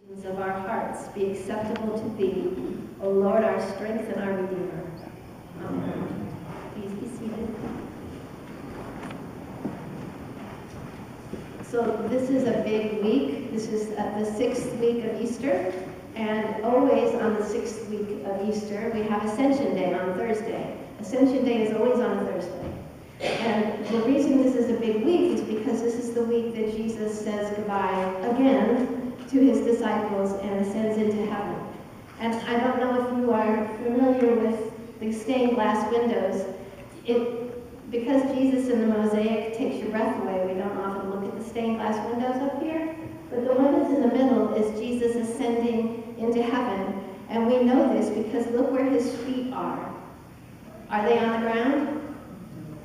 Of our hearts be acceptable to thee, O Lord, our strength and our Redeemer. Amen. Please be seated. So this is a big week. This is the 6th week of Easter, and always on the 6th week of Easter, we have Ascension Day on Thursday. Ascension Day is always on a Thursday. And the reason this is a big week is because this is the week that Jesus says goodbye again to his disciples and ascends into heaven. And I don't know if you are familiar with the stained glass windows. Because Jesus in the mosaic takes your breath away, we don't often look at the stained glass windows up here. But the one that's in the middle is Jesus ascending into heaven. And we know this because look where his feet are. Are they on the ground?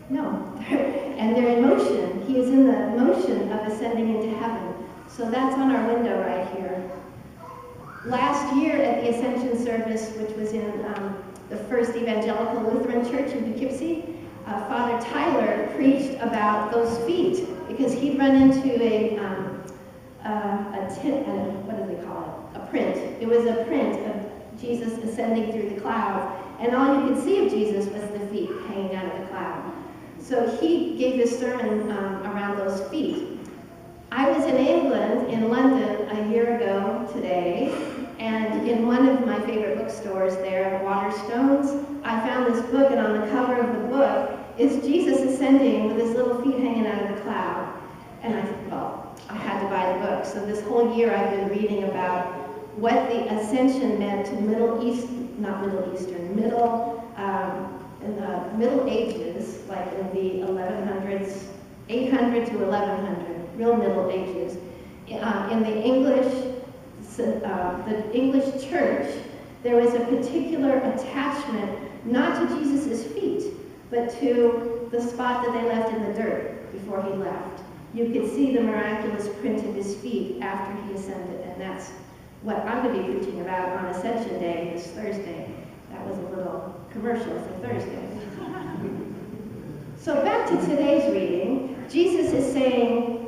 No. And they're in motion. He is in the motion of ascending into heaven. So that's on our window right here. Last year at the Ascension service, which was in the First Evangelical Lutheran Church in Poughkeepsie, Father Tyler preached about those feet because he'd run into what do they call it? A print. It was a print of Jesus ascending through the clouds, and all you could see of Jesus was the feet hanging out of the cloud. So he gave his sermon around those feet. I was in England, in London, a year ago today, and in one of my favorite bookstores there, Waterstones, I found this book, and on the cover of the book is Jesus ascending with his little feet hanging out of the cloud. And I thought, well, I had to buy the book. So this whole year I've been reading about what the ascension meant to in the Middle Ages, like in the 1100s, 800 to 1100, real Middle Ages. In the English church, there was a particular attachment, not to Jesus' feet, but to the spot that they left in the dirt before he left. You could see the miraculous print of his feet after he ascended, and that's what I'm going to be preaching about on Ascension Day this Thursday. That was a little commercial for Thursday. So back to today's reading, Jesus is saying,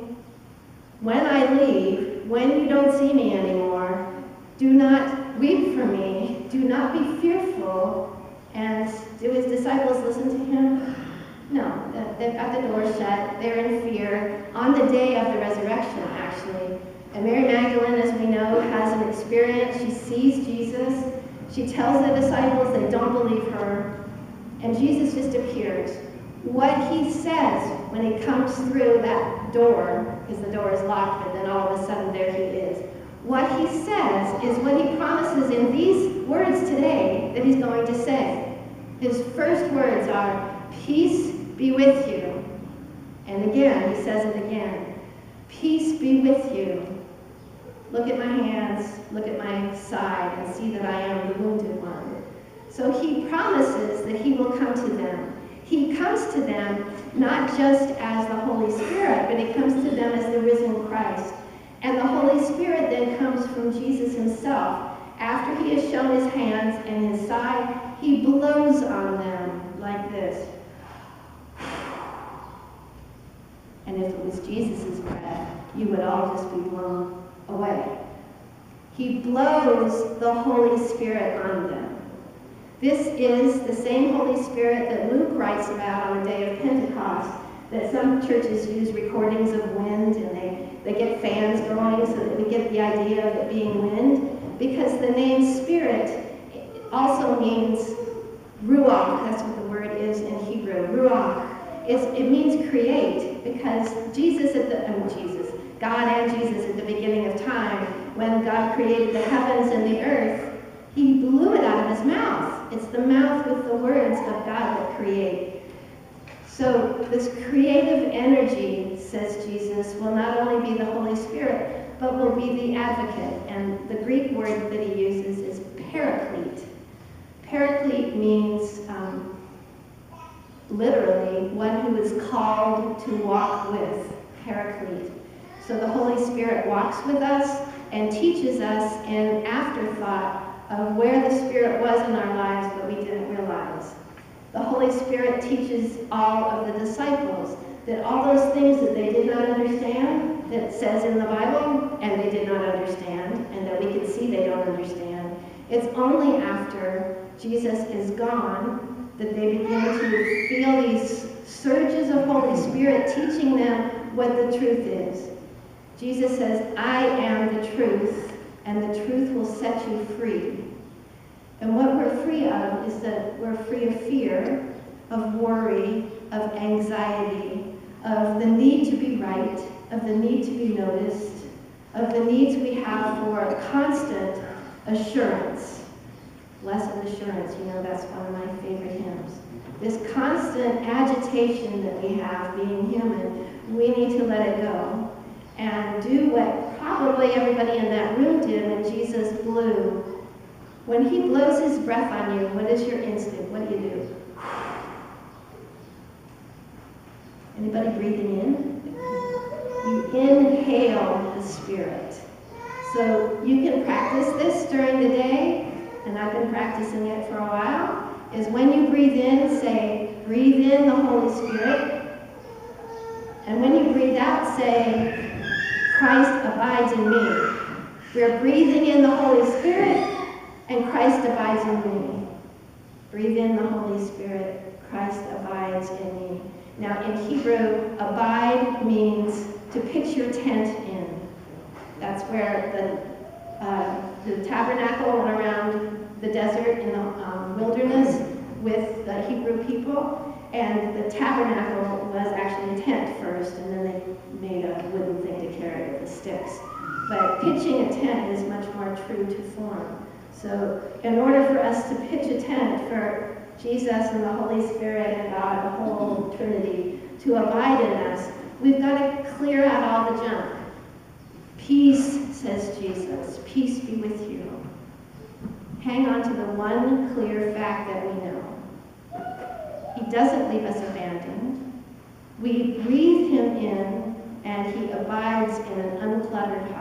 when I leave, when you don't see me anymore, do not weep for me, do not be fearful. And do his disciples listen to him? No, they've got the door shut, they're in fear, on the day of the resurrection, actually. And Mary Magdalene, as we know, has an experience. She sees Jesus. She tells the disciples they don't believe her. And Jesus just appears. What he says when he comes through that door, because the door is locked, but then all of a sudden there he is. What he says is what he promises in these words today that he's going to say. His first words are, peace be with you. And again, he says it again. Peace be with you. Look at my hands, look at my side, and see that I am the wounded one. So he promises that he will come to them. He comes to them not just as the Holy Spirit, but he comes to them as the risen Christ. And the Holy Spirit then comes from Jesus himself. After he has shown his hands and his side, he blows on them like this. And if it was Jesus' breath, you would all just be blown away. He blows the Holy Spirit on them. This is the same Holy Spirit that Luke writes about on the day of Pentecost, that some churches use recordings of wind, and they get fans going so that we get the idea of it being wind, because the name Spirit also means ruach. That's what the word is in Hebrew, ruach. It means create, because God and Jesus at the beginning of time, when God created the heavens and the earth, he blew it out of his mouth. It's the mouth with the words of God that create. So this creative energy, says Jesus, will not only be the Holy Spirit, but will be the advocate. And the Greek word that he uses is paraclete. Paraclete means literally one who is called to walk with, paraclete. So the Holy Spirit walks with us and teaches us in afterthought of where the Spirit was in our lives, but we didn't realize. The Holy Spirit teaches all of the disciples that all those things that they did not understand, that it says in the Bible, and they did not understand, and that we don't understand. It's only after Jesus is gone that they begin to feel these surges of Holy Spirit teaching them what the truth is. Jesus says, I am the truth, and the truth will set you free. And what we're free of is that we're free of fear, of worry, of anxiety, of the need to be right, of the need to be noticed, of the needs we have for constant assurance. Blessed assurance, that's one of my favorite hymns. This constant agitation that we have being human, we need to let it go and do what probably everybody in that room did when Jesus blew. When he blows his breath on you, what is your instinct? What do? Anybody breathing in? You inhale the Spirit. So you can practice this during the day, and I've been practicing it for a while, is when you breathe in, say, breathe in the Holy Spirit. And when you breathe out, say, Christ abides in me. We're breathing in the Holy Spirit, and Christ abides in me. Breathe in the Holy Spirit, Christ abides in me. Now in Hebrew, abide means to pitch your tent in. That's where the tabernacle went around the desert in the wilderness with the Hebrew people. And the tabernacle was actually a tent first, and then they made a wooden thing to carry it with the sticks. But pitching a tent is much more true to form. So in order for us to pitch a tent for Jesus and the Holy Spirit and God, the whole Trinity, to abide in us, we've got to clear out all the junk. Peace, says Jesus, peace be with you. Hang on to the one clear fact that we know. He doesn't leave us abandoned. We breathe him in, and he abides in an uncluttered